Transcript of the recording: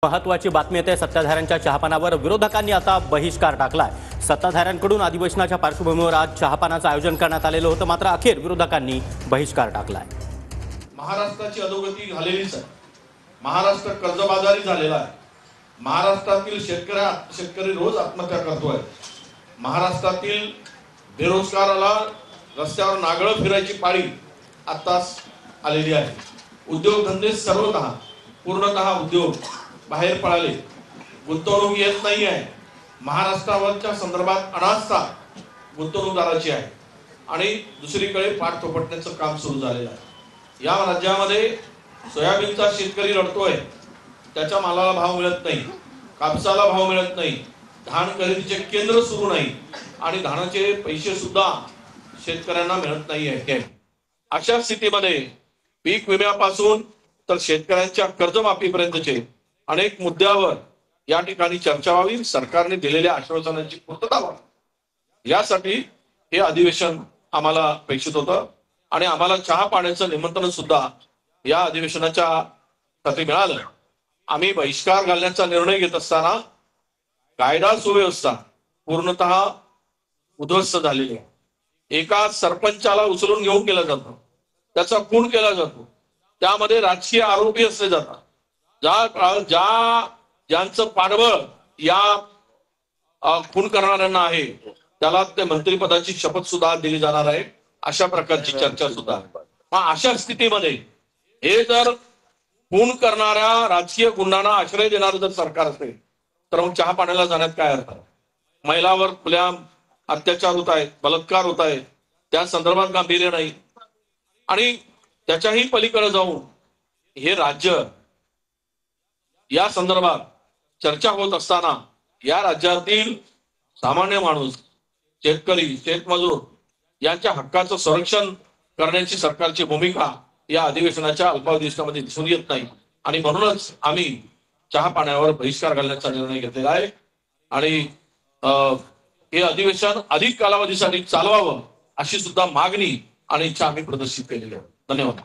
महत्वाची बातमी येते। सत्ताधाऱ्यांच्या चहापानावर विरोधकांनी आता बहिष्कार टाकलाय। सत्ताधाऱ्यांकडून अधिवेशनाच्या पार्श्वभूमीवर आज चहापानाचं आयोजन करण्यात आलेलं होतं, मात्र अखेर विरोधकांनी बहिष्कार टाकलाय। महाराष्ट्राची अधोगती झालेलीच आहे। महाराष्ट्र कर्जबाजारी झालेला आहे। महाराष्ट्रातील शेतकरी रोज आत्महत्या करतोय। महाराष्ट्रातील बेरोजगाराला रस्त्यावर नागळं फिरायची पाळी आताच आलेली आहे। उद्योगधंदे सर्वतः पूर्णतः उद्योग बाहेर पळाले। गुंतवणूक येत नाही आहे। महाराष्ट्रावरच्या संदर्भात अनास्था गुंतवणूकदाराची आहे आणि दुसरीकडे पाठ थोपटण्याचं काम सुरू झालेलं आहे। या राज्यामध्ये सोयाबीनचा शेतकरी लढतोय, त्याच्या मालाला भाव मिळत नाही, कापसाला भाव मिळत नाही, धान खरेदीचे केंद्र सुरू नाही आणि धानाचे पैसे सुद्धा शेतकऱ्यांना मिळत नाही आहे। अशा स्थितीमध्ये पीक विम्यापासून तर शेतकऱ्यांच्या कर्जमाफीपर्यंतचे अनेक मुद्द्यावर या ठिकाणी चर्चा व्हावी, सरकारने दिलेल्या आश्वासनांची पूर्तता व्हावी, यासाठी हे अधिवेशन आम्हाला अपेक्षित होतं आणि आम्हाला चहा पाण्याचं निमंत्रण सुद्धा या अधिवेशनाच्या साठी मिळालं। आम्ही बहिष्कार घालण्याचा निर्णय घेत असताना कायदा सुव्यवस्था पूर्णतः उद्ध्वस्त झालेली आहे। एका सरपंचाला उचलून घेऊन गेला जातो, त्याचा खून केला जातो, त्यामध्ये राजकीय आरोपी असले जातात। ज्यांचं पाठबळ या खून करणाऱ्यांना आहे त्याला ते मंत्रिपदाची शपथ सुद्धा दिली जाणार आहे, अशा प्रकारची चर्चा सुद्धा आहे। मग अशा स्थितीमध्ये हे जर खून करणाऱ्या राजकीय गुंडांना आश्रय देणारं जर सरकार असेल तर मग चहा पाण्याला जाण्यात काय अर्थ आहे? महिलावर खुल्या अत्याचार होत आहेत, बलात्कार होत आहे, त्या संदर्भात गांभीर्य नाही आणि त्याच्याही पलीकडे जाऊन हे राज्य या संदर्भात चर्चा होत असताना या राज्यातील सामान्य माणूस, शेतकरी, शेतमजूर यांच्या हक्काचं संरक्षण करण्याची सरकारची भूमिका या अधिवेशनाच्या अल्पावधीमध्ये दिसून येत नाही आणि म्हणूनच आम्ही चहा पाण्यावर बहिष्कार घालण्याचा निर्णय घेतलेला आहे आणि हे अधिवेशन अधिक कालावधीसाठी चालवावं अशी सुद्धा मागणी आणि इच्छा आम्ही प्रदर्शित केलेली आहे। धन्यवाद।